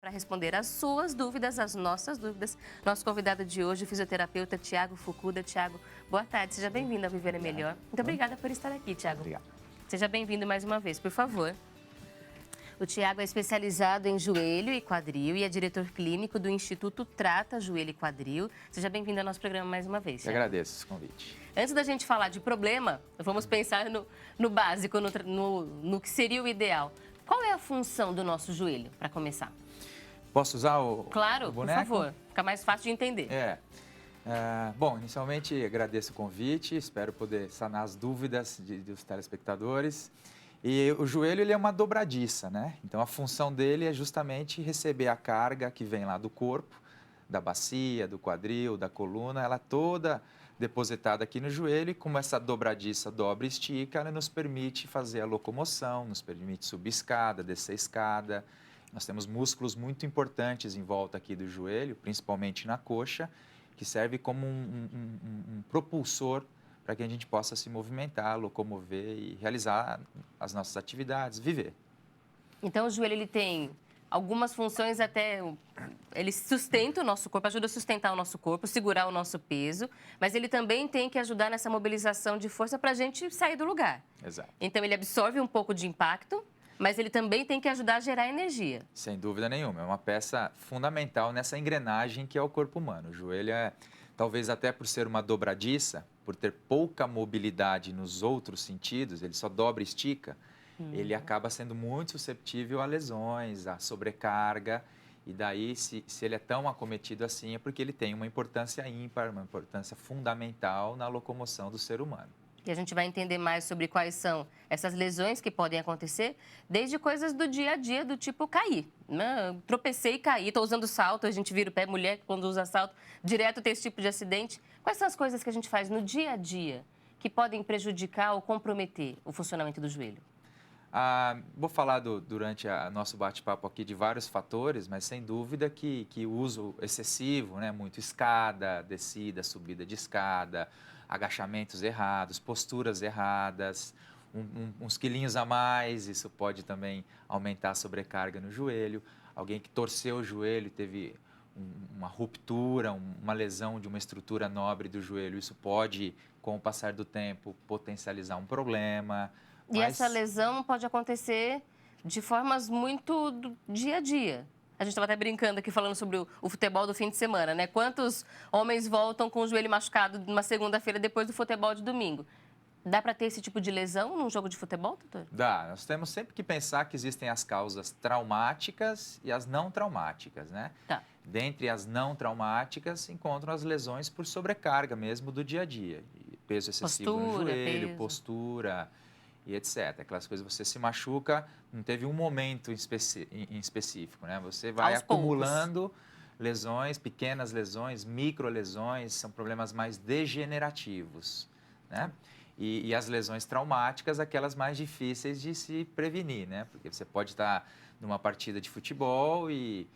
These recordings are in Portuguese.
para responder as suas dúvidas, as nossas dúvidas. Nosso convidado de hoje, o fisioterapeuta Thiago Fukuda. Thiago, boa tarde, seja bem-vindo ao Viver é Melhor. Muito obrigada por estar aqui, Thiago. Obrigado. Seja bem-vindo mais uma vez, por favor. O Thiago é especializado em joelho e quadril e é diretor clínico do Instituto Trata Joelho e Quadril. Seja bem-vindo ao nosso programa mais uma vez, Eu agradeço esse convite. Antes da gente falar de problema, vamos pensar no básico, no que seria o ideal. Qual é a função do nosso joelho, para começar? Posso usar o Claro, o por boneco? favor. Fica mais fácil de entender. Bom, inicialmente agradeço o convite, espero poder sanar as dúvidas dos telespectadores. E o joelho ele é uma dobradiça, né? Então a função dele é justamente receber a carga que vem lá do corpo, da bacia, do quadril, da coluna, ela toda depositada aqui no joelho, e como essa dobradiça dobra e estica, ela nos permite fazer a locomoção, nos permite subir escada, descer escada. Nós temos músculos muito importantes em volta aqui do joelho, principalmente na coxa, que serve como um propulsor para que a gente possa se movimentar, locomover e realizar as nossas atividades, viver. Então, o joelho ele tem algumas funções até... Ele sustenta o nosso corpo, ajuda a sustentar o nosso corpo, segurar o nosso peso, mas ele também tem que ajudar nessa mobilização de força para a gente sair do lugar. Exato. Então, ele absorve um pouco de impacto, mas ele também tem que ajudar a gerar energia. Sem dúvida nenhuma, é uma peça fundamental nessa engrenagem que é o corpo humano. O joelho é, talvez até por ser uma dobradiça, por ter pouca mobilidade nos outros sentidos, ele só dobra e estica, ele acaba sendo muito suscetível a lesões, a sobrecarga, e daí, se ele é tão acometido assim, é porque ele tem uma importância ímpar, uma importância fundamental na locomoção do ser humano. E a gente vai entender mais sobre quais são essas lesões que podem acontecer, desde coisas do dia a dia, do tipo cair. Né? Tropecei e caí, estou usando salto, a gente vira o pé, mulher quando usa salto, direto tem esse tipo de acidente. Quais são as coisas que a gente faz no dia a dia que podem prejudicar ou comprometer o funcionamento do joelho? Vou falar durante o nosso bate-papo aqui de vários fatores, mas sem dúvida que o uso excessivo, né, muito escada, descida, subida de escada, agachamentos errados, posturas erradas, uns quilinhos a mais, isso pode também aumentar a sobrecarga no joelho. Alguém que torceu o joelho e teve uma ruptura, uma lesão de uma estrutura nobre do joelho, isso pode, com o passar do tempo, potencializar um problema. E essa lesão pode acontecer de formas muito do dia a dia. A gente estava até brincando aqui, falando sobre o futebol do fim de semana, né? Quantos homens voltam com o joelho machucado numa segunda-feira depois do futebol de domingo? Dá para ter esse tipo de lesão num jogo de futebol, doutor? Dá. Nós temos sempre que pensar que existem as causas traumáticas e as não traumáticas, né? Tá. Dentre as não traumáticas, se encontram as lesões por sobrecarga mesmo do dia a dia. Peso excessivo no joelho, postura e etc. Aquelas coisas, você se machuca, não teve um momento em específico, né? Você vai acumulando lesões, pequenas lesões, microlesões, são problemas mais degenerativos, né? E as lesões traumáticas, aquelas mais difíceis de se prevenir, né? Porque você pode estar numa partida de futebol e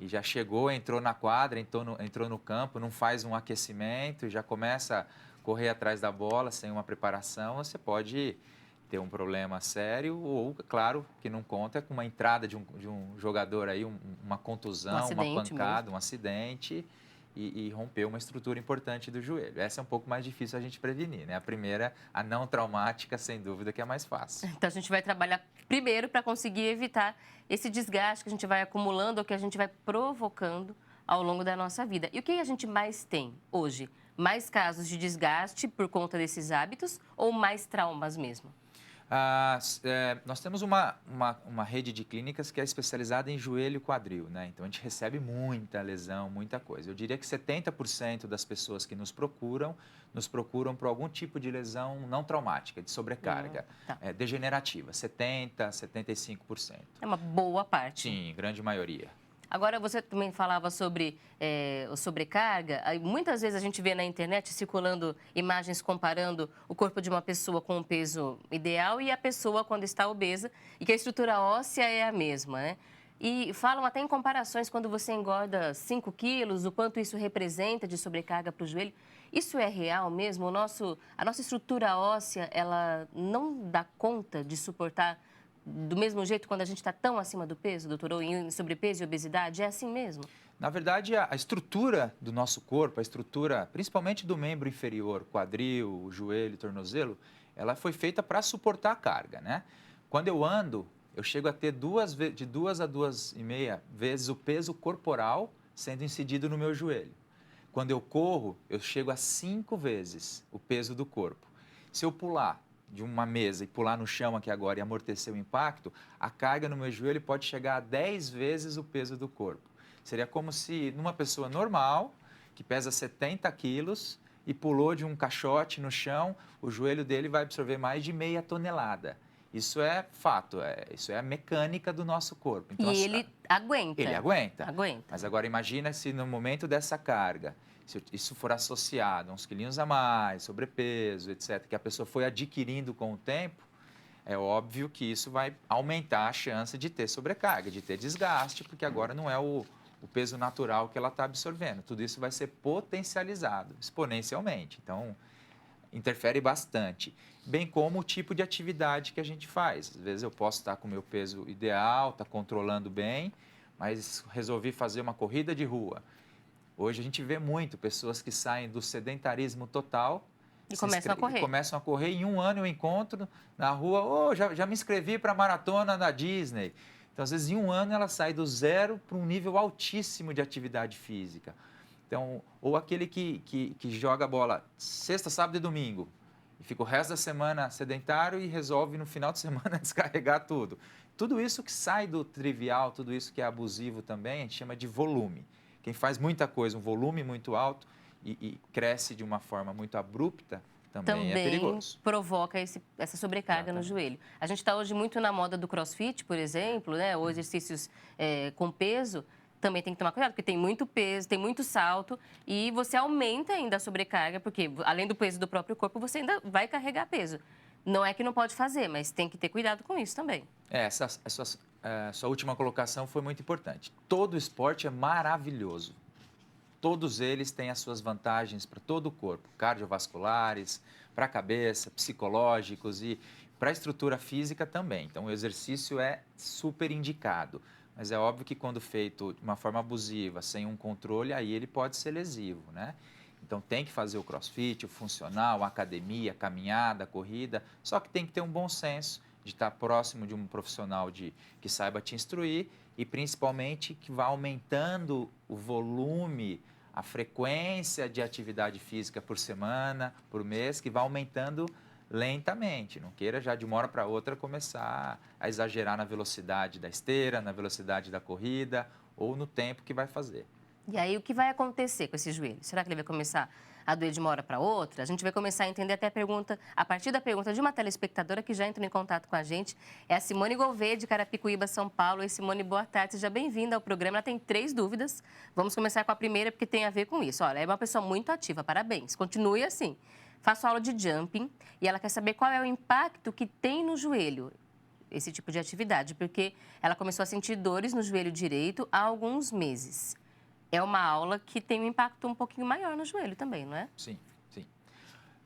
já chegou, entrou na quadra, entrou no campo, não faz um aquecimento e já começa a correr atrás da bola sem uma preparação, você pode ter um problema sério ou, claro, que não conta com uma entrada de um jogador aí, uma contusão, uma pancada, mesmo. Um acidente e romper uma estrutura importante do joelho. Essa é um pouco mais difícil a gente prevenir, né? A primeira, a não traumática, sem dúvida, que é mais fácil. Então, a gente vai trabalhar primeiro para conseguir evitar esse desgaste que a gente vai acumulando ou que a gente vai provocando ao longo da nossa vida. E o que a gente mais tem hoje? Mais casos de desgaste por conta desses hábitos ou mais traumas mesmo? Nós temos uma rede de clínicas que é especializada em joelho e quadril, né? Então, a gente recebe muita lesão, muita coisa. Eu diria que 70% das pessoas que nos procuram por algum tipo de lesão não traumática, de sobrecarga, degenerativa. 70%, 75%. É uma boa parte. Sim, grande maioria. Agora, você também falava sobre sobrecarga. Muitas vezes a gente vê na internet circulando imagens comparando o corpo de uma pessoa com o peso ideal e a pessoa quando está obesa e que a estrutura óssea é a mesma, né? E falam até em comparações quando você engorda 5 quilos, o quanto isso representa de sobrecarga para o joelho. Isso é real mesmo? A nossa estrutura óssea, ela não dá conta de suportar do mesmo jeito quando a gente está tão acima do peso, doutor, ou em sobrepeso e obesidade? É assim mesmo? Na verdade, a estrutura do nosso corpo, a estrutura principalmente do membro inferior, quadril, joelho, tornozelo, ela foi feita para suportar a carga, né? Quando eu ando, eu chego a ter de 2 a 2,5 vezes o peso corporal sendo incidido no meu joelho. Quando eu corro, eu chego a 5 vezes o peso do corpo. Se eu pular de uma mesa e pular no chão aqui agora e amortecer o impacto, a carga no meu joelho pode chegar a 10 vezes o peso do corpo. Seria como se numa pessoa normal, que pesa 70 quilos, e pulou de um caixote no chão, o joelho dele vai absorver mais de meia tonelada. Isso é fato, isso é a mecânica do nosso corpo. Então, e ele aguenta. Ele aguenta. Aguenta. Mas agora imagina se no momento dessa carga, se isso for associado a uns quilinhos a mais, sobrepeso, etc., que a pessoa foi adquirindo com o tempo, é óbvio que isso vai aumentar a chance de ter sobrecarga, de ter desgaste, porque agora não é o peso natural que ela está absorvendo. Tudo isso vai ser potencializado exponencialmente. Então, interfere bastante. Bem como o tipo de atividade que a gente faz. Às vezes eu posso estar com o meu peso ideal, estar controlando bem, mas resolvi fazer uma corrida de rua. Hoje a gente vê muito pessoas que saem do sedentarismo total e começam a correr. Começam a correr. Em um ano eu encontro na rua, já me inscrevi para a maratona da Disney. Então, às vezes, em um ano ela sai do zero para um nível altíssimo de atividade física. Então, ou aquele que joga bola sexta, sábado e domingo, e fica o resto da semana sedentário e resolve no final de semana descarregar tudo. Tudo isso que sai do trivial, tudo isso que é abusivo também, a gente chama de volume. Quem faz muita coisa, um volume muito alto e cresce de uma forma muito abrupta, também é perigoso. Provoca essa sobrecarga no joelho. A gente está hoje muito na moda do crossfit, por exemplo, né? Ou exercícios com peso. Também tem que tomar cuidado, porque tem muito peso, tem muito salto e você aumenta ainda a sobrecarga, porque além do peso do próprio corpo, você ainda vai carregar peso. Não é que não pode fazer, mas tem que ter cuidado com isso também. Essa sua última colocação foi muito importante. Todo esporte é maravilhoso. Todos eles têm as suas vantagens para todo o corpo, cardiovasculares, para a cabeça, psicológicos e para a estrutura física também. Então, o exercício é super indicado. Mas é óbvio que quando feito de uma forma abusiva, sem um controle, aí ele pode ser lesivo, né? Então tem que fazer o crossfit, o funcional, a academia, a caminhada, a corrida, só que tem que ter um bom senso de estar próximo de um profissional que saiba te instruir e principalmente que vá aumentando o volume, a frequência de atividade física por semana, por mês, que vá aumentando lentamente, não queira já de uma hora para outra começar a exagerar na velocidade da esteira, na velocidade da corrida ou no tempo que vai fazer. E aí, o que vai acontecer com esse joelho? Será que ele vai começar a doer de uma hora para outra? A gente vai começar a entender até a partir da pergunta de uma telespectadora que já entrou em contato com a gente. É a Simone Gouveia, de Carapicuíba, São Paulo. E Simone, boa tarde, seja bem-vinda ao programa. Ela tem 3 dúvidas. Vamos começar com a primeira, porque tem a ver com isso. Olha, é uma pessoa muito ativa, parabéns. Continue assim. Faço aula de jumping e ela quer saber qual é o impacto que tem no joelho, esse tipo de atividade, porque ela começou a sentir dores no joelho direito há alguns meses. É uma aula que tem um impacto um pouquinho maior no joelho também, não é? Sim, sim.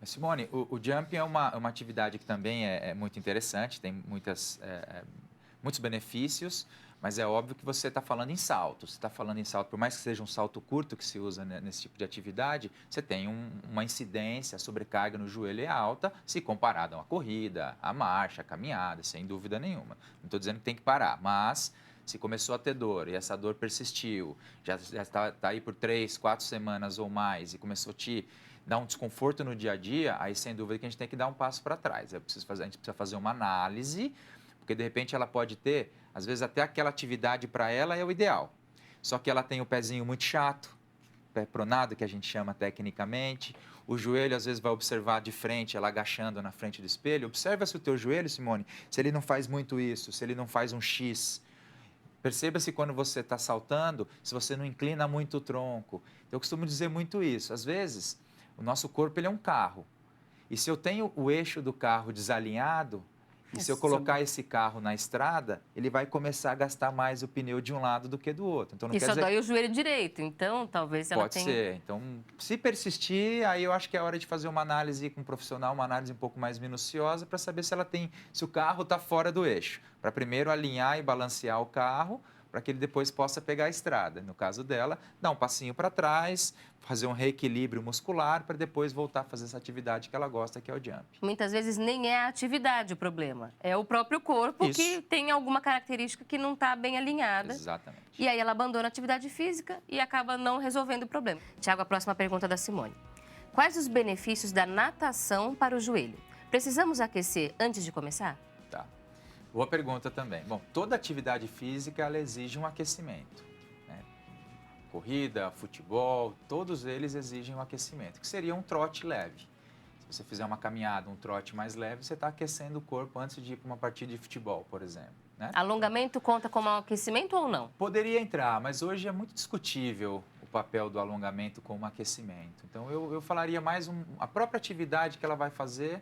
Simone, o jumping é uma atividade que também é muito interessante, tem muitos benefícios, mas é óbvio que você está falando em salto. Você está falando em salto, por mais que seja um salto curto que se usa nesse tipo de atividade, você tem uma incidência, a sobrecarga no joelho é alta, se comparado a uma corrida, a marcha, a caminhada, sem dúvida nenhuma. Não estou dizendo que tem que parar, mas se começou a ter dor e essa dor persistiu, já está aí por 3, 4 semanas ou mais e começou a te dar um desconforto no dia a dia, aí sem dúvida que a gente tem que dar um passo para trás. A gente precisa fazer uma análise, porque de repente ela pode ter, às vezes até aquela atividade para ela é o ideal. Só que ela tem o pezinho muito chato, pé pronado, que a gente chama tecnicamente. O joelho, às vezes, vai observar de frente, ela agachando na frente do espelho. Observa se o teu joelho, Simone, se ele não faz muito isso, se ele não faz um X. Perceba-se quando você está saltando, se você não inclina muito o tronco. Eu costumo dizer muito isso. Às vezes, o nosso corpo ele é um carro. E se eu tenho o eixo do carro desalinhado, E se eu colocar esse carro na estrada, ele vai começar a gastar mais o pneu de um lado do que do outro. Então, não quer dizer... dói o joelho direito, então talvez ela tenha... Pode ser. Então, se persistir, aí eu acho que é hora de fazer uma análise com um profissional, uma análise um pouco mais minuciosa para saber se o carro está fora do eixo. Para primeiro alinhar e balancear o carro, para que ele depois possa pegar a estrada. No caso dela, dar um passinho para trás, fazer um reequilíbrio muscular para depois voltar a fazer essa atividade que ela gosta, que é o jump. Muitas vezes nem é a atividade o problema, é o próprio corpo que tem alguma característica que não está bem alinhada. Exatamente. E aí ela abandona a atividade física e acaba não resolvendo o problema. Tiago, a próxima pergunta da Simone. Quais os benefícios da natação para o joelho? Precisamos aquecer antes de começar? Tá. Boa pergunta também. Bom, toda atividade física ela exige um aquecimento, né? Corrida, futebol, todos eles exigem um aquecimento, que seria um trote leve. Se você fizer uma caminhada, um trote mais leve, você está aquecendo o corpo antes de ir para uma partida de futebol, por exemplo, né? Alongamento conta como um aquecimento ou não? Poderia entrar, mas hoje é muito discutível o papel do alongamento como aquecimento. Então, eu falaria mais a própria atividade que ela vai fazer,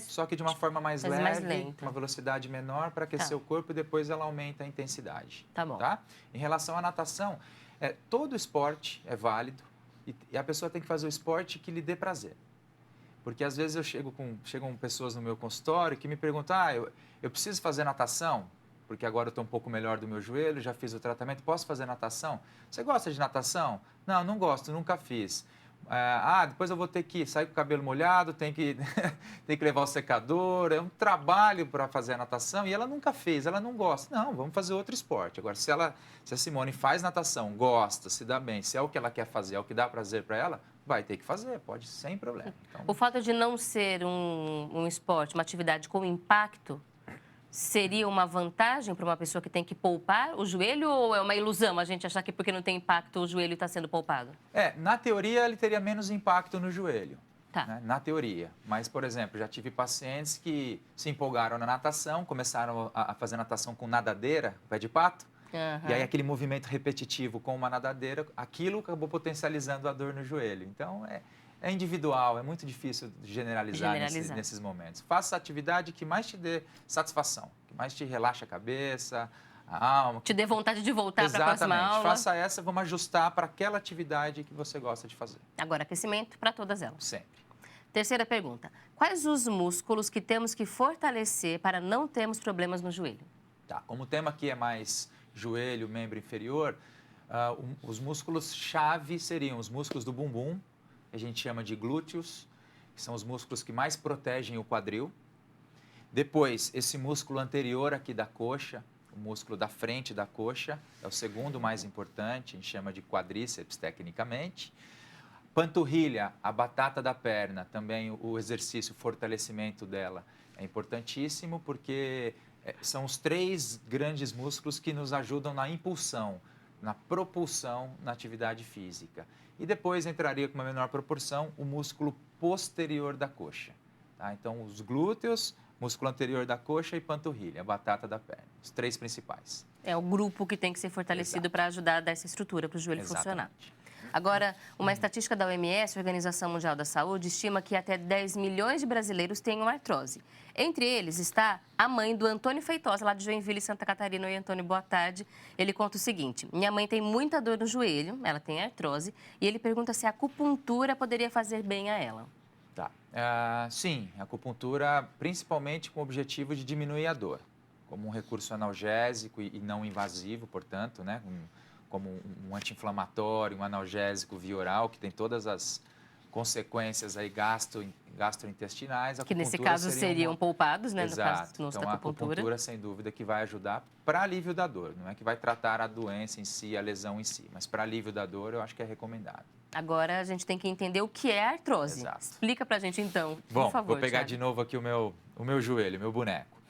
só que de uma forma mais leve, uma velocidade menor para aquecer o corpo e depois ela aumenta a intensidade. Tá bom. Tá? Em relação à natação, todo esporte é válido e a pessoa tem que fazer o esporte que lhe dê prazer. Porque às vezes chegam pessoas no meu consultório que me perguntam, eu preciso fazer natação? Porque agora eu estou um pouco melhor do meu joelho, já fiz o tratamento, posso fazer natação? Você gosta de natação? Não, não gosto, nunca fiz. Depois eu vou ter que sair com o cabelo molhado, tem que levar o secador, é um trabalho para fazer a natação e ela nunca fez, ela não gosta. Não, vamos fazer outro esporte. Agora, se a Simone faz natação, gosta, se dá bem, se é o que ela quer fazer, é o que dá prazer para ela, vai ter que fazer, pode, sem problema. Então... O fato de não ser um esporte, uma atividade com impacto, seria uma vantagem para uma pessoa que tem que poupar o joelho ou é uma ilusão a gente achar que porque não tem impacto o joelho está sendo poupado? Na teoria ele teria menos impacto no joelho, tá. Né? Na teoria. Mas, por exemplo, já tive pacientes que se empolgaram na natação, começaram a fazer natação com nadadeira, pé de pato, e aí aquele movimento repetitivo com uma nadadeira, aquilo acabou potencializando a dor no joelho. Então, é individual, é muito difícil generalizar. Nesses momentos. Faça a atividade que mais te dê satisfação, que mais te relaxa a cabeça, a alma. Te dê vontade de voltar para a próxima aula. Exatamente. Faça essa, vamos ajustar para aquela atividade que você gosta de fazer. Agora, aquecimento para todas elas. Sempre. Terceira pergunta. Quais os músculos que temos que fortalecer para não termos problemas no joelho? Tá. Como o tema aqui é mais joelho, membro inferior, os músculos-chave seriam os músculos do bumbum, que a gente chama de glúteos, que são os músculos que mais protegem o quadril. Depois, esse músculo anterior aqui da coxa, o músculo da frente da coxa, é o segundo mais importante, a gente chama de quadríceps tecnicamente. Panturrilha, a batata da perna, também o exercício, o fortalecimento dela é importantíssimo, porque são os 3 grandes músculos que nos ajudam na impulsão, na propulsão na atividade física. E depois entraria com uma menor proporção o músculo posterior da coxa. Tá? Então, os glúteos, músculo anterior da coxa e panturrilha, a batata da perna, os 3 principais. É o grupo que tem que ser fortalecido para ajudar a dar essa estrutura para o joelho funcionar. Agora, uma estatística da OMS, Organização Mundial da Saúde, estima que até 10 milhões de brasileiros tenham artrose. Entre eles está a mãe do Antônio Feitosa, lá de Joinville, Santa Catarina. Oi, Antônio, boa tarde. Ele conta o seguinte: minha mãe tem muita dor no joelho, ela tem artrose, e ele pergunta se a acupuntura poderia fazer bem a ela. Tá. Sim, a acupuntura principalmente com o objetivo de diminuir a dor, como um recurso analgésico e não invasivo, portanto, né? Como um anti-inflamatório, um analgésico via oral, que tem todas as consequências aí gastrointestinais. Que nesse caso seriam poupados, né? Exato. No caso então, a acupuntura, sem dúvida, que vai ajudar para alívio da dor. Não é que vai tratar a doença em si, a lesão em si, mas para alívio da dor eu acho que é recomendado. Agora a gente tem que entender o que é artrose. Exato. Explica pra gente então, por favor. Vou pegar de novo aqui o meu joelho, meu boneco.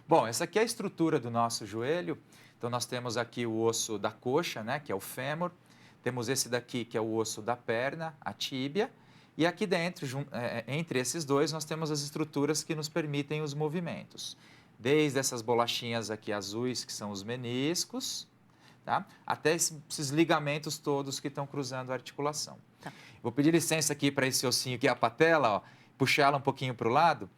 Bom, essa aqui é a estrutura do nosso joelho. Então, nós temos aqui o osso da coxa, né, que é o fêmur. Temos esse daqui, que é o osso da perna, a tíbia. E aqui dentro, entre esses dois, nós temos as estruturas que nos permitem os movimentos. Desde essas bolachinhas aqui azuis, que são os meniscos, tá? Até esses ligamentos todos que estão cruzando a articulação. Tá. Vou pedir licença aqui para esse ossinho que é a patela, ó, puxar ela um pouquinho para o lado.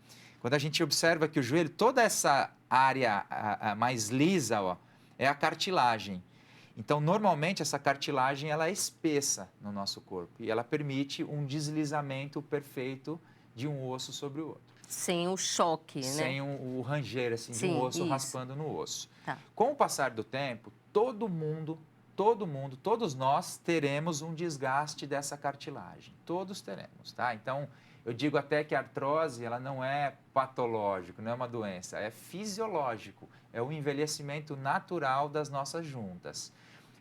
Quando a gente observa que o joelho, toda essa área mais lisa, ó, é a cartilagem. Então, normalmente, essa cartilagem ela é espessa no nosso corpo e ela permite um deslizamento perfeito de um osso sobre o outro. Sem o choque, né? Sem o ranger, assim, de Sim, um osso isso. raspando no osso. Tá. Com o passar do tempo, todos nós teremos um desgaste dessa cartilagem. Todos teremos, tá? Então, eu digo até que a artrose, ela não é patológico, não é uma doença, é fisiológico. É o envelhecimento natural das nossas juntas.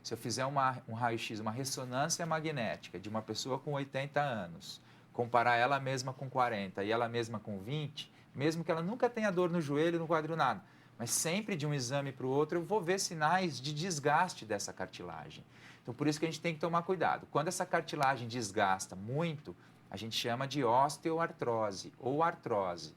Se eu fizer um raio-x, uma ressonância magnética de uma pessoa com 80 anos, comparar ela mesma com 40 e ela mesma com 20, mesmo que ela nunca tenha dor no joelho, no quadril, nada, mas sempre de um exame para o outro eu vou ver sinais de desgaste dessa cartilagem. Então, por isso que a gente tem que tomar cuidado. Quando essa cartilagem desgasta muito, a gente chama de osteoartrose ou artrose,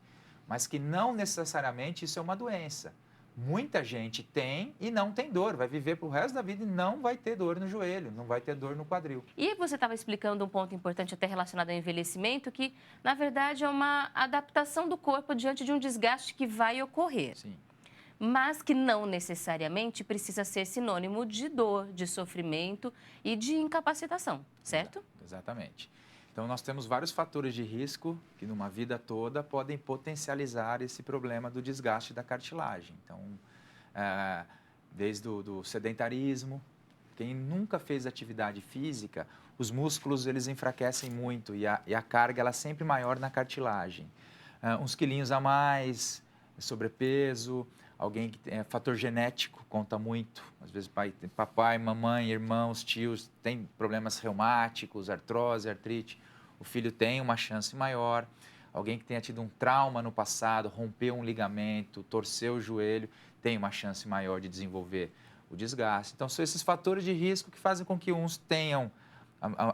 mas que não necessariamente isso é uma doença. Muita gente tem e não tem dor, vai viver para o resto da vida e não vai ter dor no joelho, não vai ter dor no quadril. E você estava explicando um ponto importante até relacionado ao envelhecimento, que na verdade é uma adaptação do corpo diante de um desgaste que vai ocorrer. Sim. Mas que não necessariamente precisa ser sinônimo de dor, de sofrimento e de incapacitação, certo? Exatamente. Então, nós temos vários fatores de risco que, numa vida toda, podem potencializar esse problema do desgaste da cartilagem. Então, desde o sedentarismo, quem nunca fez atividade física, os músculos eles enfraquecem muito e a carga ela é sempre maior na cartilagem. Uns quilinhos a mais, sobrepeso, alguém que tem fator genético conta muito. Às vezes papai, mamãe, irmãos, tios têm problemas reumáticos, artrose, artrite. O filho tem uma chance maior. Alguém que tenha tido um trauma no passado, rompeu um ligamento, torceu o joelho, tem uma chance maior de desenvolver o desgaste. Então, são esses fatores de risco que fazem com que uns tenham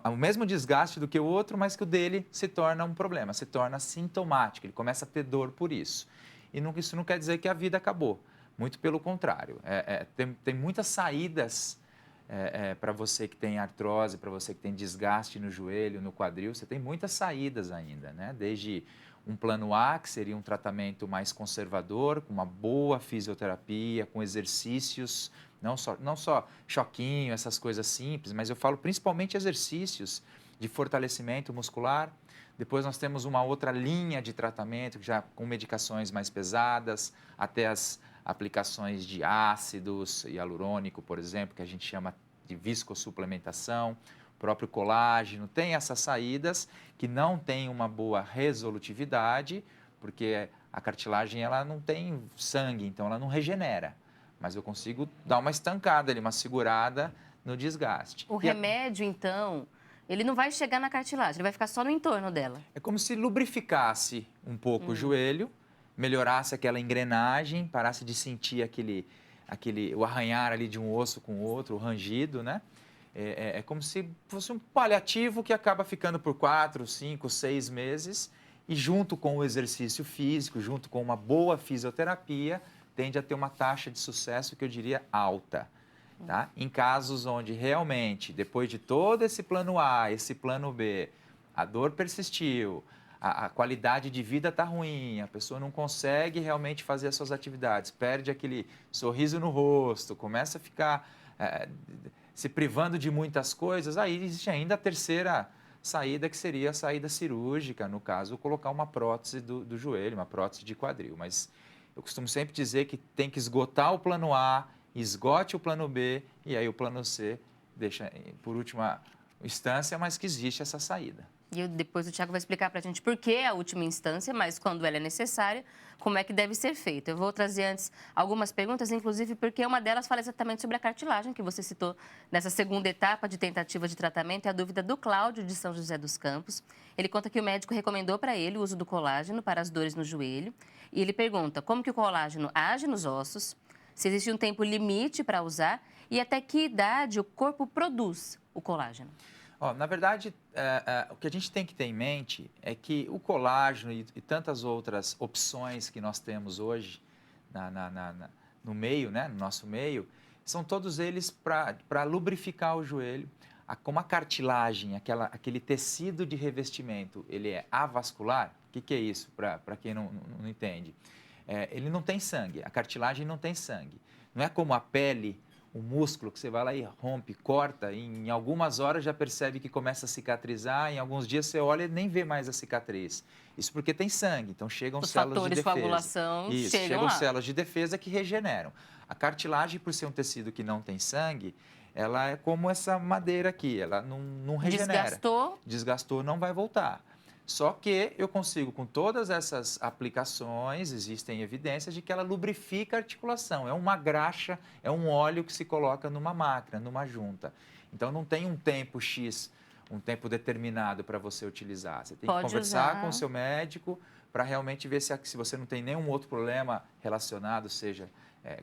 o mesmo desgaste do que o outro, mas que o dele se torna um problema, se torna sintomático, ele começa a ter dor por isso. E isso não quer dizer que a vida acabou, muito pelo contrário. Tem muitas saídas para você que tem artrose, para você que tem desgaste no joelho, no quadril, você tem muitas saídas ainda, né? Desde um plano A, que seria um tratamento mais conservador, com uma boa fisioterapia, com exercícios, não só choquinho, essas coisas simples, mas eu falo principalmente exercícios de fortalecimento muscular. Depois nós temos uma outra linha de tratamento, já com medicações mais pesadas, até as aplicações de ácidos hialurônico, por exemplo, que a gente chama de viscossuplementação, o próprio colágeno, tem essas saídas que não têm uma boa resolutividade, porque a cartilagem ela não tem sangue, então ela não regenera, mas eu consigo dar uma estancada ali, uma segurada no desgaste. O remédio, então, ele não vai chegar na cartilagem, ele vai ficar só no entorno dela. É como se lubrificasse um pouco o joelho, melhorasse aquela engrenagem, parasse de sentir o arranhar ali de um osso com o outro, o rangido, né? É como se fosse um paliativo que acaba ficando por 4, 5, 6 meses e junto com o exercício físico, junto com uma boa fisioterapia, tende a ter uma taxa de sucesso que eu diria alta. Tá? Em casos onde realmente, depois de todo esse plano A, esse plano B, a dor persistiu, a qualidade de vida está ruim, a pessoa não consegue realmente fazer as suas atividades, perde aquele sorriso no rosto, começa a ficar se privando de muitas coisas, aí existe ainda a terceira saída, que seria a saída cirúrgica, no caso, colocar uma prótese do joelho, uma prótese de quadril. Mas eu costumo sempre dizer que tem que esgotar o plano A, esgote o plano B e aí o plano C deixa por última instância, mas que existe essa saída. E depois o Thiago vai explicar para a gente por que é a última instância, mas quando ela é necessária, como é que deve ser feito. Eu vou trazer antes algumas perguntas, inclusive porque uma delas fala exatamente sobre a cartilagem, que você citou nessa segunda etapa de tentativa de tratamento. É a dúvida do Cláudio, de São José dos Campos. Ele conta que o médico recomendou para ele o uso do colágeno para as dores no joelho. E ele pergunta como que o colágeno age nos ossos, se existe um tempo limite para usar e até que idade o corpo produz o colágeno. Na verdade, o que a gente tem que ter em mente é que o colágeno e tantas outras opções que nós temos hoje no meio, né, no nosso meio, são todos eles para lubrificar o joelho, como a cartilagem, aquele tecido de revestimento, ele é avascular. O que é isso, para quem não entende? Ele não tem sangue, a cartilagem não tem sangue. Não é como a pele, o músculo, que você vai lá e rompe, corta, e em algumas horas já percebe que começa a cicatrizar, em alguns dias você olha e nem vê mais a cicatriz. Isso porque tem sangue, então chegam Os células de fatores de defesa. coagulação Isso, chegam chegam lá. células de defesa que regeneram. A cartilagem, por ser um tecido que não tem sangue, ela é como essa madeira aqui, ela não regenera. Desgastou, não vai voltar. Só que eu consigo, com todas essas aplicações, existem evidências de que ela lubrifica a articulação. É uma graxa, é um óleo que se coloca numa máquina, numa junta. Então, não tem um tempo X, um tempo determinado para você utilizar. Você tem que conversar com o seu médico para realmente ver se você não tem nenhum outro problema relacionado, seja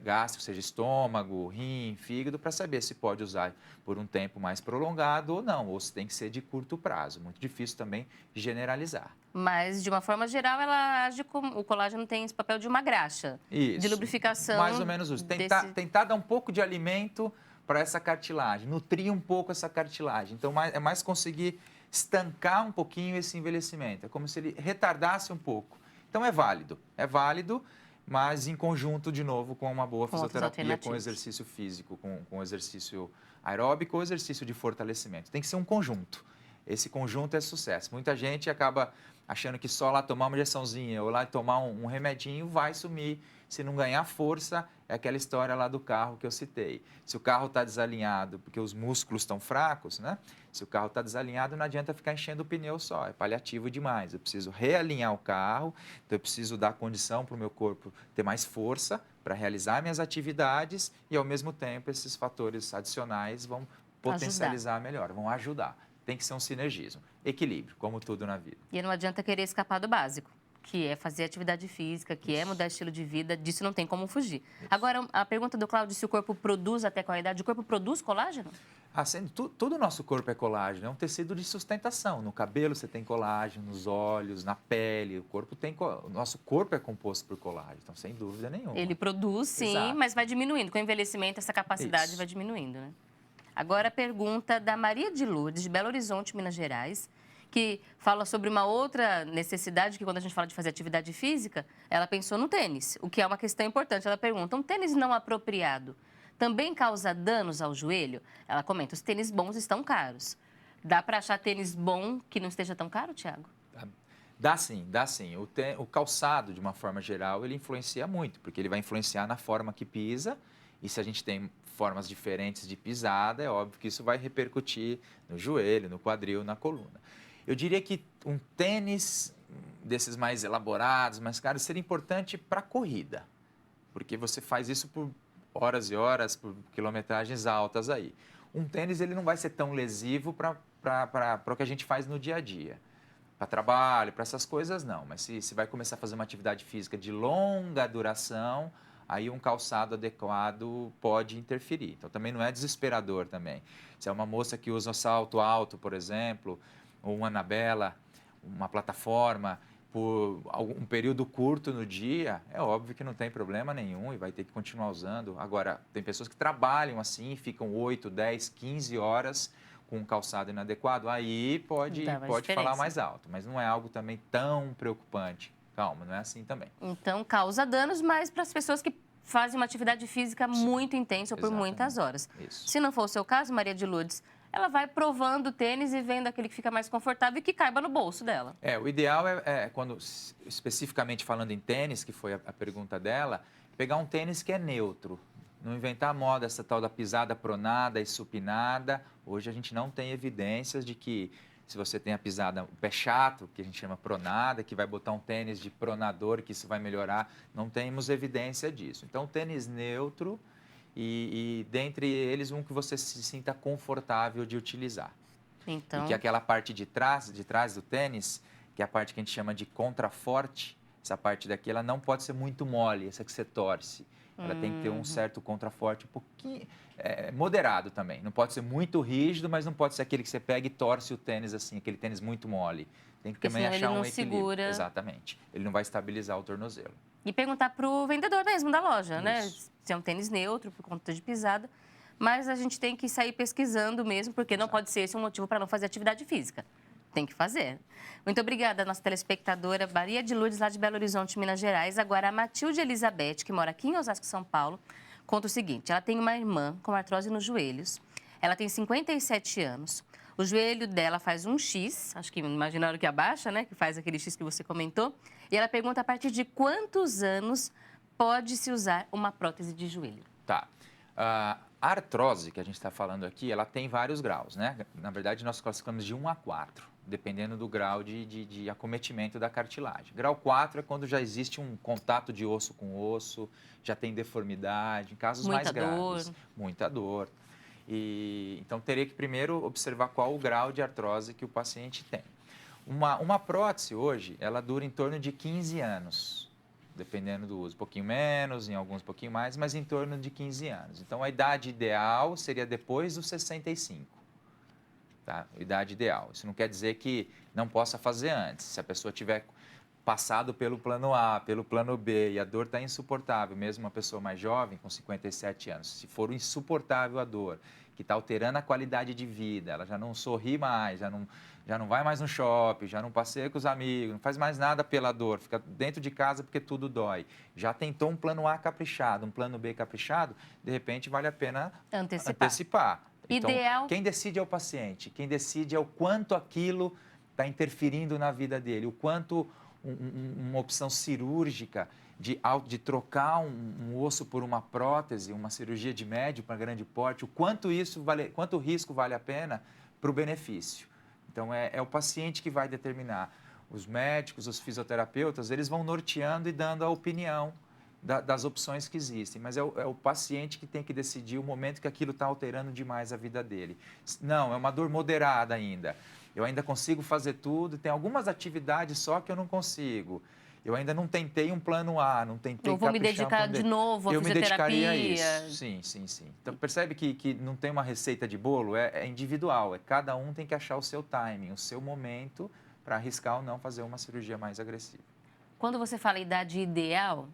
gástrico, seja estômago, rim, fígado, para saber se pode usar por um tempo mais prolongado ou não, ou se tem que ser de curto prazo. Muito difícil também generalizar. Mas, de uma forma geral, ela age como... O colágeno tem esse papel de uma graxa. Isso. De lubrificação. Mais ou menos isso. Tentar dar um pouco de alimento para essa cartilagem, nutrir um pouco essa cartilagem. Então, é mais conseguir estancar um pouquinho esse envelhecimento. É como se ele retardasse um pouco. Então, é válido, mas em conjunto, de novo, com uma boa fisioterapia, com exercício físico, com exercício aeróbico ou exercício de fortalecimento. Tem que ser um conjunto. Esse conjunto é sucesso. Muita gente acaba achando que só lá tomar uma injeçãozinha ou lá tomar um remedinho vai sumir. Se não ganhar força, é aquela história lá do carro que eu citei. Se o carro está desalinhado porque os músculos estão fracos, né? Se o carro está desalinhado, não adianta ficar enchendo o pneu só, é paliativo demais. Eu preciso realinhar o carro, então eu preciso dar condição para o meu corpo ter mais força para realizar minhas atividades e, ao mesmo tempo, esses fatores adicionais vão potencializar melhor, vão ajudar. Tem que ser um sinergismo, equilíbrio, como tudo na vida. E não adianta querer escapar do básico, que é fazer atividade física, que é mudar estilo de vida, disso não tem como fugir. Agora, a pergunta do Cláudio, se o corpo produz até qual idade, o corpo produz colágeno? Todo o nosso corpo é colágeno, é um tecido de sustentação. No cabelo você tem colágeno, nos olhos, na pele, o nosso corpo é composto por colágeno, então sem dúvida nenhuma. Ele produz sim, exato, mas vai diminuindo. Com o envelhecimento, essa capacidade vai diminuindo, né? Agora a pergunta da Maria de Lourdes, de Belo Horizonte, Minas Gerais, que fala sobre uma outra necessidade, que quando a gente fala de fazer atividade física, ela pensou no tênis, o que é uma questão importante. Ela pergunta, um tênis não apropriado também causa danos ao joelho? Ela comenta, os tênis bons estão caros. Dá para achar tênis bom que não esteja tão caro, Thiago? Dá sim, dá sim. O calçado, de uma forma geral, ele influencia muito, porque ele vai influenciar na forma que pisa, e se a gente tem formas diferentes de pisada, é óbvio que isso vai repercutir no joelho, no quadril, na coluna. Eu diria que um tênis desses mais elaborados, mais caros, seria importante para a corrida, porque você faz isso por horas e horas, por quilometragens altas aí. Um tênis ele não vai ser tão lesivo para o que a gente faz no dia a dia. Para trabalho, para essas coisas, não. Mas se vai começar a fazer uma atividade física de longa duração, aí um calçado adequado pode interferir. Então, também não é desesperador também. Se é uma moça que usa salto alto, por exemplo, ou uma Anabela, uma plataforma, por um período curto no dia, é óbvio que não tem problema nenhum e vai ter que continuar usando. Agora, tem pessoas que trabalham assim, ficam 8, 10, 15 horas com um calçado inadequado, aí pode falar mais alto, mas não é algo também tão preocupante. Calma, não é assim também. Então, causa danos, mas para as pessoas que fazem uma atividade física muito intensa ou por muitas horas. Isso. Se não for o seu caso, Maria de Lourdes, ela vai provando o tênis e vendo aquele que fica mais confortável e que caiba no bolso dela. O ideal é quando, especificamente falando em tênis, que foi a pergunta dela, pegar um tênis que é neutro. Não inventar a moda, essa tal da pisada pronada e supinada. Hoje a gente não tem evidências de que se você tem a pisada, o pé chato, que a gente chama pronada, que vai botar um tênis de pronador, que isso vai melhorar, não temos evidência disso. Então, tênis neutro e dentre eles, um que você se sinta confortável de utilizar. Então... E que aquela parte de trás do tênis, que é a parte que a gente chama de contraforte, essa parte daqui, ela não pode ser muito mole, essa que você torce. Ela tem que ter um certo contraforte, um pouquinho moderado também. Não pode ser muito rígido, mas não pode ser aquele que você pega e torce o tênis assim, aquele tênis muito mole. Tem que também achar um equilíbrio. Segura. Exatamente. Ele não vai estabilizar o tornozelo. E perguntar para o vendedor mesmo da loja, né? Se é um tênis neutro, por conta de pisada. mas a gente tem que sair pesquisando mesmo, porque não pode ser esse um motivo para não fazer atividade física. Tem que fazer. Muito obrigada, nossa telespectadora Maria de Lourdes, lá de Belo Horizonte, Minas Gerais. Agora, a Matilde Elizabeth, que mora aqui em Osasco, São Paulo, conta o seguinte: ela tem uma irmã com artrose nos joelhos, ela tem 57 anos, o joelho dela faz um X, acho que imagina a hora que abaixa, né, que faz aquele X que você comentou, e ela pergunta a partir de quantos anos pode-se usar uma prótese de joelho. Tá. A artrose que a gente está falando aqui, ela tem vários graus, né? Na verdade, nós classificamos de 1 a 4, dependendo do grau de acometimento da cartilagem. Grau 4 é quando já existe um contato de osso com osso, já tem deformidade, em casos mais graves. Muita dor. Então, teria que primeiro observar qual o grau de artrose que o paciente tem. Uma prótese hoje, ela dura em torno de 15 anos. Dependendo do uso, um pouquinho menos, em alguns um pouquinho mais, mas em torno de 15 anos. Então, a idade ideal seria depois dos 65, tá? Idade ideal. Isso não quer dizer que não possa fazer antes. Se a pessoa tiver passado pelo plano A, pelo plano B e a dor está insuportável, mesmo uma pessoa mais jovem, com 57 anos, se for insuportável a dor, que está alterando a qualidade de vida, ela já não sorri mais, já não vai mais no shopping, já não passeia com os amigos, não faz mais nada pela dor, fica dentro de casa porque tudo dói. Já tentou um plano A caprichado, um plano B caprichado, de repente vale a pena antecipar. Então, quem decide é o paciente, quem decide é o quanto aquilo está interferindo na vida dele, o quanto uma opção cirúrgica de trocar um osso por uma prótese, uma cirurgia de médio para grande porte, o quanto risco vale a pena para o benefício. Então, é o paciente que vai determinar. Os médicos, os fisioterapeutas, eles vão norteando e dando a opinião das opções que existem, mas é o paciente que tem que decidir o momento que aquilo está alterando demais a vida dele. Não, é uma dor moderada ainda. Eu ainda consigo fazer tudo, tem algumas atividades só que eu não consigo. Eu ainda não tentei um plano A, não tentei eu vou me dedicar de novo à fisioterapia. Eu me dedicaria a isso, sim. Então, percebe que não tem uma receita de bolo, é individual, cada um tem que achar o seu timing, o seu momento para arriscar ou não fazer uma cirurgia mais agressiva. Quando você fala idade ideal,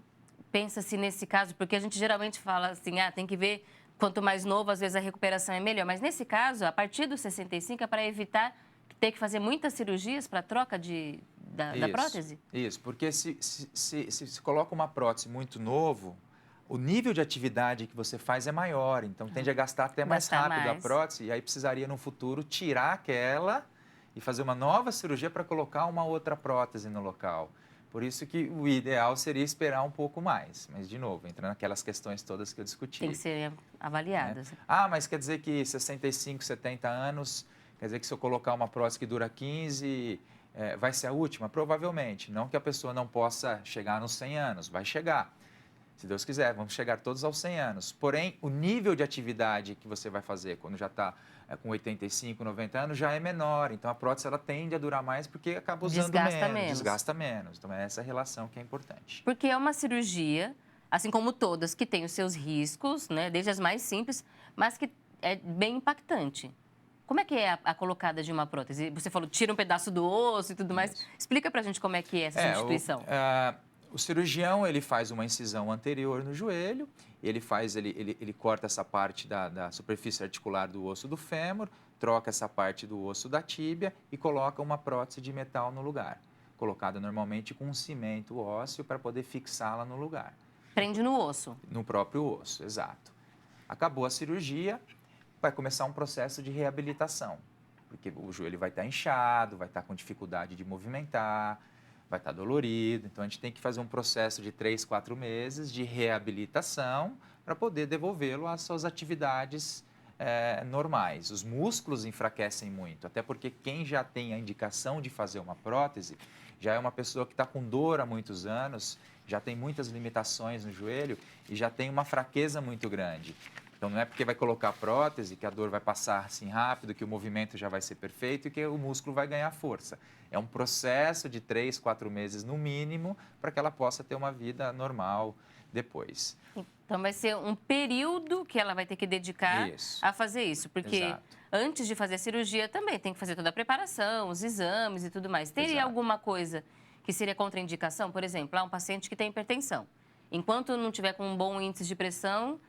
pensa-se nesse caso, porque a gente geralmente fala assim, tem que ver quanto mais novo, às vezes a recuperação é melhor, mas nesse caso, a partir dos 65 é para evitar ter que fazer muitas cirurgias para troca da prótese? Isso, porque se coloca uma prótese muito novo, o nível de atividade que você faz é maior, então tende a gastar até mais rápido a prótese, e aí precisaria no futuro tirar aquela e fazer uma nova cirurgia para colocar uma outra prótese no local. Por isso que o ideal seria esperar um pouco mais. Mas, de novo, entra naquelas questões todas que eu discuti. Tem que ser avaliadas. Né? Mas quer dizer que 65, 70 anos, quer dizer que se eu colocar uma prótese que dura 15, vai ser a última? Provavelmente. Não que a pessoa não possa chegar nos 100 anos, vai chegar. Se Deus quiser, vamos chegar todos aos 100 anos. Porém, o nível de atividade que você vai fazer quando já está com 85, 90 anos já é menor. Então, a prótese ela tende a durar mais porque acaba usando desgasta menos. Então, é essa relação que é importante. Porque é uma cirurgia, assim como todas, que tem os seus riscos, né? Desde as mais simples, mas que é bem impactante. Como é que é a colocada de uma prótese? Você falou, tira um pedaço do osso e tudo mais. Isso. Explica pra gente como é que é essa substituição. O cirurgião, ele faz uma incisão anterior no joelho, ele corta essa parte da superfície articular do osso do fêmur, troca essa parte do osso da tíbia e coloca uma prótese de metal no lugar, colocada normalmente com um cimento ósseo para poder fixá-la no lugar. Prende no osso? No próprio osso, exato. Acabou a cirurgia, vai começar um processo de reabilitação, porque o joelho vai estar inchado, vai estar com dificuldade de movimentar, vai estar dolorido. Então, a gente tem que fazer um processo de 3, 4 meses de reabilitação para poder devolvê-lo às suas atividades normais. Os músculos enfraquecem muito, até porque quem já tem a indicação de fazer uma prótese já é uma pessoa que está com dor há muitos anos, já tem muitas limitações no joelho e já tem uma fraqueza muito grande. Então, não é porque vai colocar a prótese que a dor vai passar assim rápido, que o movimento já vai ser perfeito e que o músculo vai ganhar força. É um processo de 3, 4 meses no mínimo para que ela possa ter uma vida normal depois. Então, vai ser um período que ela vai ter que dedicar a fazer isso. Porque antes de fazer a cirurgia também tem que fazer toda a preparação, os exames e tudo mais. Teria alguma coisa que seria contraindicação? Por exemplo, um paciente que tem hipertensão. Enquanto não tiver com um bom índice de pressão,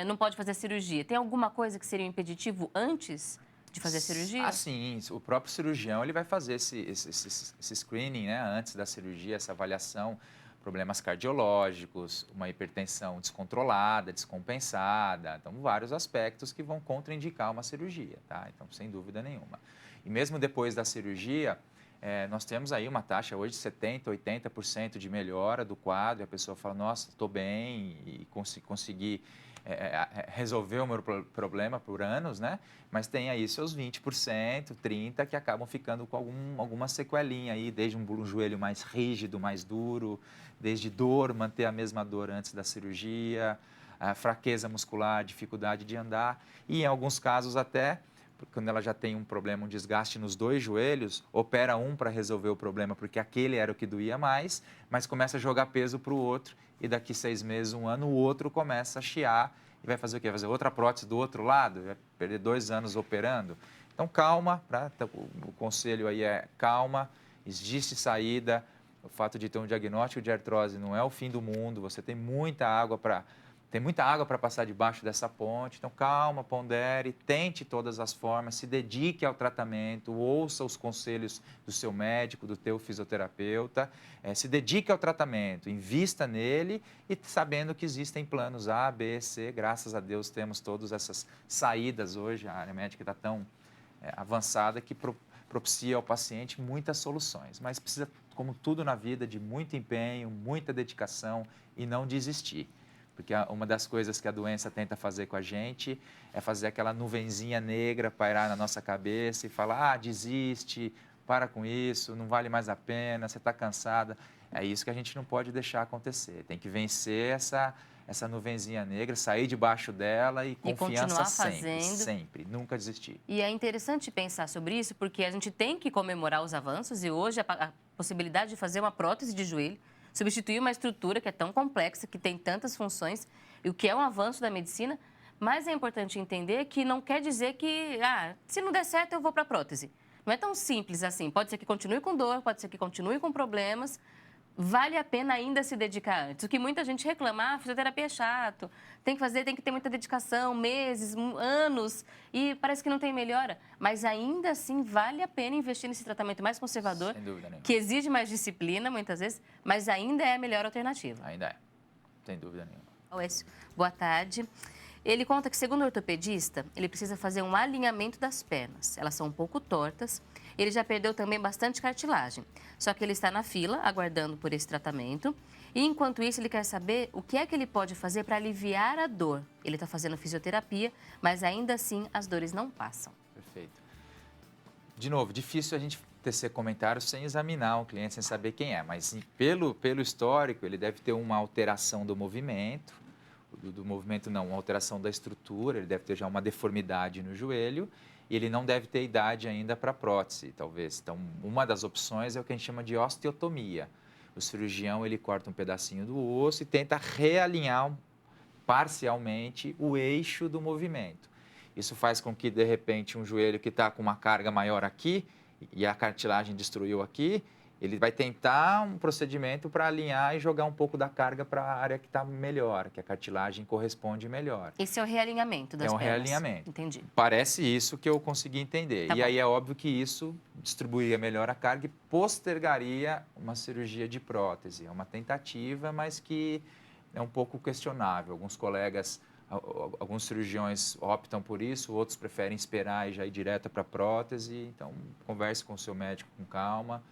não pode fazer cirurgia. Tem alguma coisa que seria um impeditivo antes de fazer a cirurgia? Sim. O próprio cirurgião ele vai fazer esse screening, né, antes da cirurgia, essa avaliação, problemas cardiológicos, uma hipertensão descontrolada, descompensada, então vários aspectos que vão contraindicar uma cirurgia, tá? Então, sem dúvida nenhuma. E mesmo depois da cirurgia, nós temos aí uma taxa hoje de 70%, 80% de melhora do quadro, e a pessoa fala, nossa, estou bem e consegui resolver o meu problema por anos, né? Mas tem aí seus 20%, 30% que acabam ficando com alguma sequelinha aí, desde um joelho mais rígido, mais duro, desde dor, manter a mesma dor antes da cirurgia, a fraqueza muscular, dificuldade de andar e em alguns casos até quando ela já tem um problema, um desgaste nos 2 joelhos, opera um para resolver o problema, porque aquele era o que doía mais, mas começa a jogar peso para o outro e daqui 6 meses, 1 ano, o outro começa a chiar e vai fazer o quê? Vai fazer outra prótese do outro lado? Vai perder 2 anos operando? Então, calma, o conselho aí é calma, existe saída. O fato de ter um diagnóstico de artrose não é o fim do mundo, você tem muita água para passar debaixo dessa ponte, então calma, pondere, tente todas as formas, se dedique ao tratamento, ouça os conselhos do seu médico, do teu fisioterapeuta, se dedique ao tratamento, invista nele e sabendo que existem planos A, B, C, graças a Deus temos todas essas saídas hoje, a área médica está tão avançada que propicia ao paciente muitas soluções, mas precisa, como tudo na vida, de muito empenho, muita dedicação e não desistir. Porque uma das coisas que a doença tenta fazer com a gente é fazer aquela nuvenzinha negra pairar na nossa cabeça e falar, desiste, para com isso, não vale mais a pena, você está cansada. É isso que a gente não pode deixar acontecer. Tem que vencer essa nuvenzinha negra, sair debaixo dela e confiança sempre, nunca desistir. E é interessante pensar sobre isso, porque a gente tem que comemorar os avanços e hoje a possibilidade de fazer uma prótese de joelho, substituir uma estrutura que é tão complexa, que tem tantas funções, e o que é um avanço da medicina, mas é importante entender que não quer dizer que, se não der certo, eu vou para a prótese. Não é tão simples assim. Pode ser que continue com dor, pode ser que continue com problemas. Vale a pena ainda se dedicar antes. O que muita gente reclama, fisioterapia é chato, tem que ter muita dedicação, meses, anos, e parece que não tem melhora. Mas ainda assim, vale a pena investir nesse tratamento mais conservador, sem dúvida nenhuma, que exige mais disciplina, muitas vezes, mas ainda é a melhor alternativa. Ainda é, sem dúvida nenhuma. Alessio, boa tarde. Ele conta que, segundo o ortopedista, ele precisa fazer um alinhamento das pernas. Elas são um pouco tortas. Ele já perdeu também bastante cartilagem. Só que ele está na fila, aguardando por esse tratamento. E, enquanto isso, ele quer saber o que é que ele pode fazer para aliviar a dor. Ele está fazendo fisioterapia, mas ainda assim as dores não passam. Perfeito. De novo, difícil a gente tecer comentários sem examinar o cliente, sem saber quem é. Mas, pelo histórico, ele deve ter uma alteração do movimento. Do movimento não, uma alteração da estrutura, ele deve ter já uma deformidade no joelho e ele não deve ter idade ainda para prótese, talvez. Então, uma das opções é o que a gente chama de osteotomia. O cirurgião, ele corta um pedacinho do osso e tenta realinhar parcialmente o eixo do movimento. Isso faz com que, de repente, um joelho que está com uma carga maior aqui e a cartilagem destruiu aqui, ele vai tentar um procedimento para alinhar e jogar um pouco da carga para a área que está melhor, que a cartilagem corresponde melhor. Esse é o realinhamento das pernas. É um realinhamento. Entendi. Parece isso que eu consegui entender. Tá e bom. aí é óbvio que isso distribuiria melhor a carga e postergaria uma cirurgia de prótese. É uma tentativa, mas que é um pouco questionável. Alguns colegas, alguns cirurgiões optam por isso, outros preferem esperar e já ir direto para a prótese. Então, converse com o seu médico com calma.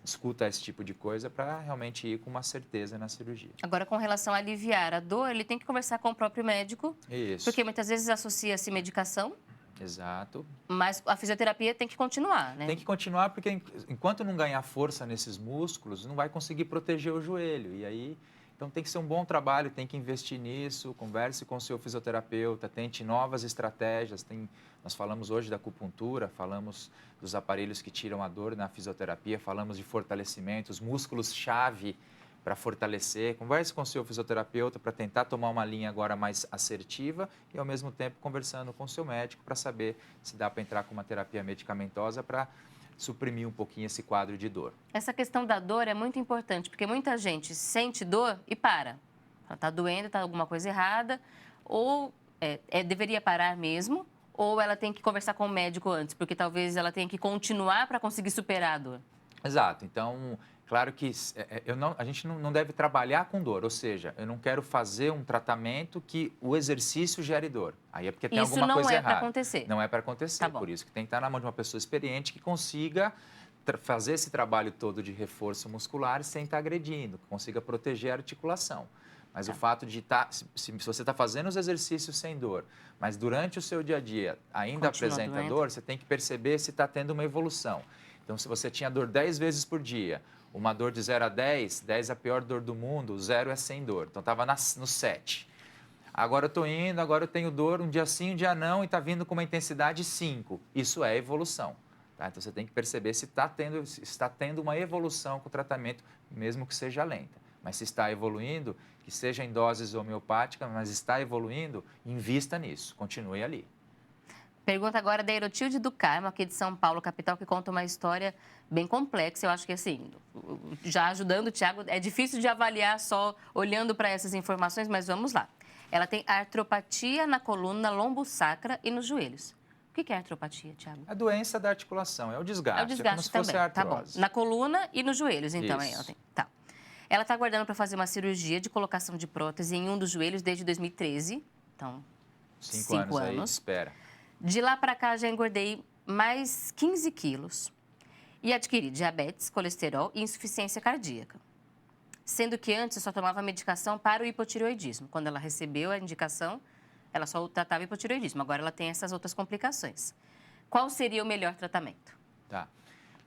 Escuta esse tipo de coisa para realmente ir com uma certeza na cirurgia. Agora, com relação a aliviar a dor, ele tem que conversar com o próprio médico. Isso. Porque muitas vezes associa-se medicação. Exato. Mas a fisioterapia tem que continuar, né? Tem que continuar porque enquanto não ganhar força nesses músculos, não vai conseguir proteger o joelho. E aí, então tem que ser um bom trabalho, tem que investir nisso, converse com o seu fisioterapeuta, tente novas estratégias. Nós falamos hoje da acupuntura, falamos dos aparelhos que tiram a dor na fisioterapia, falamos de fortalecimento, os músculos-chave para fortalecer. Converse com o seu fisioterapeuta para tentar tomar uma linha agora mais assertiva e, ao mesmo tempo, conversando com o seu médico para saber se dá para entrar com uma terapia medicamentosa para suprimir um pouquinho esse quadro de dor. Essa questão da dor é muito importante, porque muita gente sente dor e para. Está doendo, está alguma coisa errada, ou deveria parar mesmo? Ou ela tem que conversar com o médico antes? Porque talvez ela tenha que continuar para conseguir superar a dor. Exato. Então, claro que a gente não deve trabalhar com dor, ou seja, eu não quero fazer um tratamento que o exercício gere dor. Aí é porque tem alguma coisa errada. Isso não é para acontecer. Não é para acontecer. Tá bom. Por isso que tem que estar na mão de uma pessoa experiente que consiga fazer esse trabalho todo de reforço muscular sem estar agredindo, que consiga proteger a articulação. Mas o fato de se você está fazendo os exercícios sem dor, mas durante o seu dia a dia ainda apresenta dor, você tem que perceber se está tendo uma evolução. Então, se você tinha dor 10 vezes por dia, uma dor de 0 a 10, 10 é a pior dor do mundo, 0 é sem dor. Então, estava no 7. Agora eu estou indo, agora eu tenho dor um dia sim, um dia não, e está vindo com uma intensidade 5. Isso é evolução. Tá? Então, você tem que perceber se está tendo uma evolução com o tratamento, mesmo que seja lenta. Mas se está evoluindo, que seja em doses homeopáticas, mas está evoluindo, invista nisso, continue ali. Pergunta agora da Erotilde do Carmo, aqui de São Paulo, capital, que conta uma história bem complexa. Eu acho que, assim, já ajudando o Thiago, é difícil de avaliar só olhando para essas informações, mas vamos lá. Ela tem artropatia na coluna lombosacra e nos joelhos. O que é artropatia, Thiago? A doença da articulação, é o desgaste. É o desgaste como se também, fosse a artrose. Tá bom. Na coluna e nos joelhos, então. Isso. Ela tem. Tá. Ela está aguardando para fazer uma cirurgia de colocação de prótese em um dos joelhos desde 2013. Então, 5 anos aí de espera. De lá para cá, já engordei mais 15 quilos e adquiri diabetes, colesterol e insuficiência cardíaca. Sendo que antes eu só tomava medicação para o hipotireoidismo. Quando ela recebeu a indicação, ela só tratava hipotireoidismo. Agora ela tem essas outras complicações. Qual seria o melhor tratamento? Tá.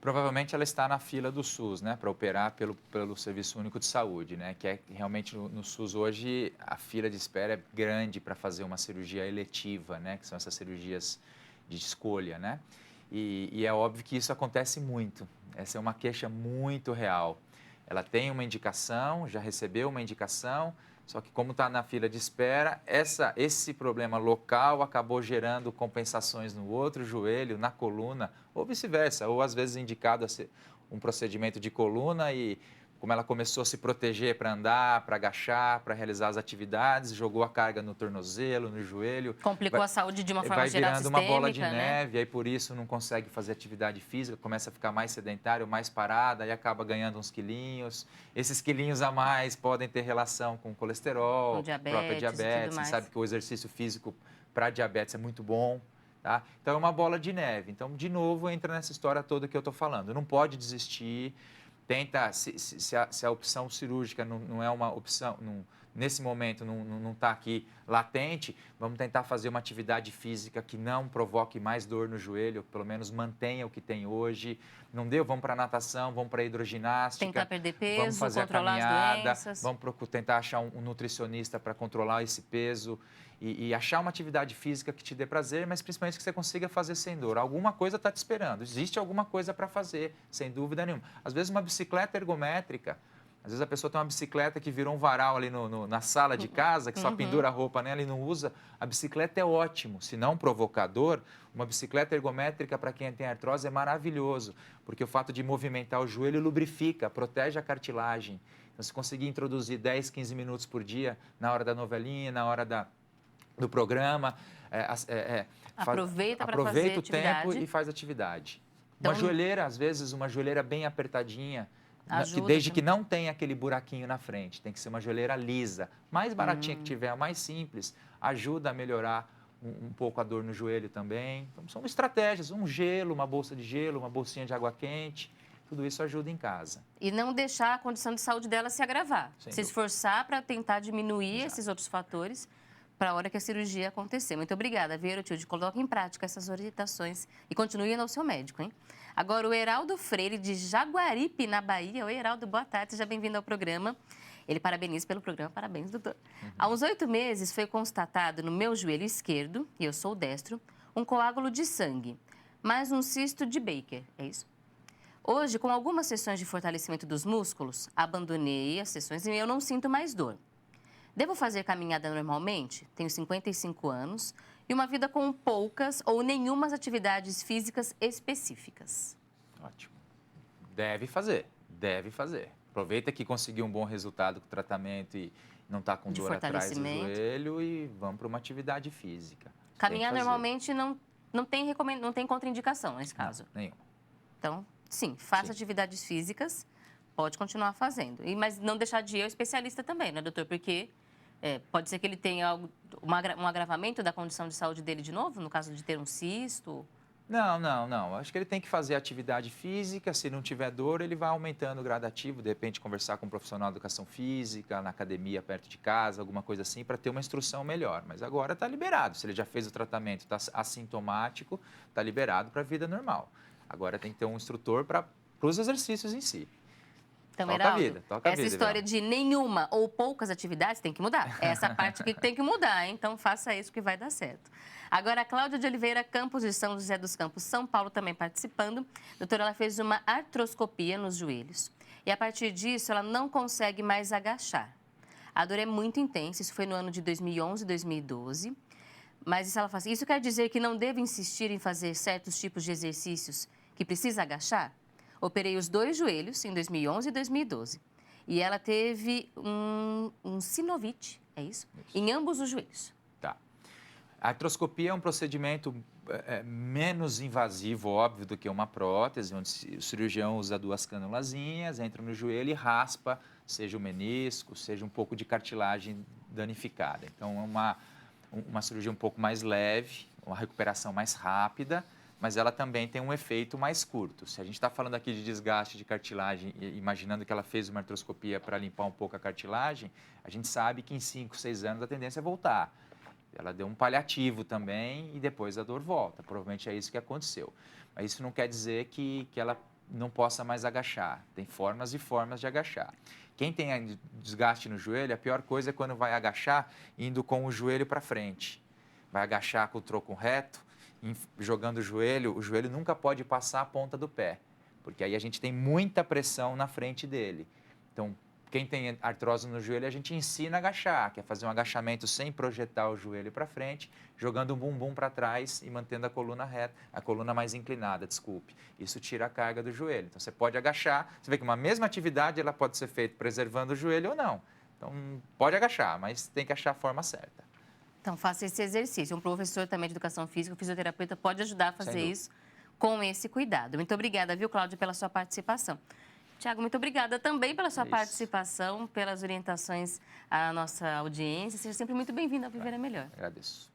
Provavelmente ela está na fila do SUS, né, para operar pelo Serviço Único de Saúde, né, que é realmente no SUS hoje a fila de espera é grande para fazer uma cirurgia eletiva, né, que são essas cirurgias de escolha, né, e é óbvio que isso acontece muito. Essa é uma queixa muito real. Ela tem uma indicação, já recebeu uma indicação, só que como está na fila de espera, esse problema local acabou gerando compensações no outro joelho, na coluna, ou vice-versa, ou às vezes indicado um procedimento de coluna e como ela começou a se proteger para andar, para agachar, para realizar as atividades, jogou a carga no tornozelo, no joelho. Complicou a saúde de uma forma geral sistêmica. Vai virando uma bola de né? neve, aí por isso não consegue fazer atividade física, começa a ficar mais sedentário, mais parada, aí acaba ganhando uns quilinhos. Esses quilinhos a mais podem ter relação com colesterol, própria diabetes. Você sabe que o exercício físico para diabetes é muito bom. Tá? Então, é uma bola de neve. Então, de novo, entra nessa história toda que eu estou falando. Não pode desistir. Tenta, se a opção cirúrgica não é uma opção, nesse momento não está aqui latente, vamos tentar fazer uma atividade física que não provoque mais dor no joelho, pelo menos mantenha o que tem hoje. Não deu, vamos para a natação, vamos para a hidroginástica. Tentar perder peso, vamos fazer controlar a caminhada, as doenças. Vamos tentar achar um nutricionista para controlar esse peso. E achar uma atividade física que te dê prazer, mas principalmente que você consiga fazer sem dor. Alguma coisa está te esperando, existe alguma coisa para fazer, sem dúvida nenhuma. Às vezes uma bicicleta ergométrica, às vezes a pessoa tem uma bicicleta que virou um varal ali na sala de casa, que só pendura a roupa nela e não usa. A bicicleta é ótimo, se não provocador, uma bicicleta ergométrica para quem tem artrose é maravilhoso, porque o fato de movimentar o joelho lubrifica, protege a cartilagem. Então, se conseguir introduzir 10, 15 minutos por dia, na hora da novelinha, na hora do programa, aproveita o tempo e faz atividade. Então, uma joelheira, às vezes, uma joelheira bem apertadinha, desde que não tenha aquele buraquinho na frente, tem que ser uma joelheira lisa, mais baratinha que tiver, mais simples, ajuda a melhorar um pouco a dor no joelho também. Então, são estratégias, um gelo, uma bolsa de gelo, uma bolsinha de água quente, tudo isso ajuda em casa. E não deixar a condição de saúde dela se agravar, se esforçar para tentar diminuir esses outros fatores, para a hora que a cirurgia acontecer. Muito obrigada, Erotilde. Coloque em prática essas orientações e continue indo ao seu médico, hein? Agora, o Heraldo Freire, de Jaguaripe, na Bahia. Oi, Heraldo, boa tarde, seja bem-vindo ao programa. Ele parabeniza pelo programa, parabéns, doutor. Há uns 8 meses foi constatado no meu joelho esquerdo, e eu sou destro, um coágulo de sangue, mais um cisto de Baker, é isso? Hoje, com algumas sessões de fortalecimento dos músculos, abandonei as sessões e eu não sinto mais dor. Devo fazer caminhada normalmente? Tenho 55 anos e uma vida com poucas ou nenhumas atividades físicas específicas. Ótimo. Deve fazer, deve fazer. Aproveita que conseguiu um bom resultado com o tratamento não está com dor atrás do joelho e vamos para uma atividade física. Caminhar normalmente não tem contraindicação nesse caso? Não, nenhum. Então, sim, faça atividades físicas, pode continuar fazendo. Mas não deixar de ir ao especialista também, né, doutor? Porque pode ser que ele tenha um agravamento da condição de saúde dele de novo, no caso de ter um cisto? Não. Acho que ele tem que fazer atividade física. Se não tiver dor, ele vai aumentando o gradativo. De repente, conversar com um profissional de educação física, na academia perto de casa, alguma coisa assim, para ter uma instrução melhor. Mas agora está liberado. Se ele já fez o tratamento, está assintomático, está liberado para a vida normal. Agora tem que ter um instrutor para os exercícios em si. Então, toca a vida. Essa história de nenhuma ou poucas atividades tem que mudar. Essa parte aqui que tem que mudar, hein? Então faça isso que vai dar certo. Agora, a Cláudia de Oliveira Campos, de São José dos Campos, São Paulo, também participando. Doutora, ela fez uma artroscopia nos joelhos. E a partir disso, ela não consegue mais agachar. A dor é muito intensa, isso foi no ano de 2011 e 2012. Mas ela fala assim, isso quer dizer que não devo insistir em fazer certos tipos de exercícios que precisa agachar? Operei os 2 joelhos em 2011 e 2012. E ela teve um sinovite, é isso? Em ambos os joelhos. Tá. A artroscopia é um procedimento menos invasivo, óbvio, do que uma prótese, onde o cirurgião usa 2 canulazinhas, entra no joelho e raspa, seja o menisco, seja um pouco de cartilagem danificada. Então, é uma cirurgia um pouco mais leve, uma recuperação mais rápida, mas ela também tem um efeito mais curto. Se a gente está falando aqui de desgaste de cartilagem, imaginando que ela fez uma artroscopia para limpar um pouco a cartilagem, a gente sabe que em 5, 6 anos a tendência é voltar. Ela deu um paliativo também e depois a dor volta. Provavelmente é isso que aconteceu. Mas isso não quer dizer que ela não possa mais agachar. Tem formas e formas de agachar. Quem tem desgaste no joelho, a pior coisa é quando vai agachar indo com o joelho para frente. Vai agachar com o tronco reto, jogando o joelho nunca pode passar a ponta do pé, porque aí a gente tem muita pressão na frente dele. Então, quem tem artrose no joelho, a gente ensina a agachar, que é fazer um agachamento sem projetar o joelho para frente, jogando o bumbum para trás e mantendo a coluna reta, a coluna mais inclinada, desculpe. Isso tira a carga do joelho. Então, você pode agachar, você vê que uma mesma atividade ela pode ser feita preservando o joelho ou não. Então, pode agachar, mas tem que achar a forma certa. Então, faça esse exercício. Um professor também de educação física, um fisioterapeuta, pode ajudar a fazer isso com esse cuidado. Muito obrigada, viu, Cláudia, pela sua participação. Tiago, muito obrigada também pela sua participação, pelas orientações à nossa audiência. Seja sempre muito bem-vindo ao Viver é Melhor. Agradeço.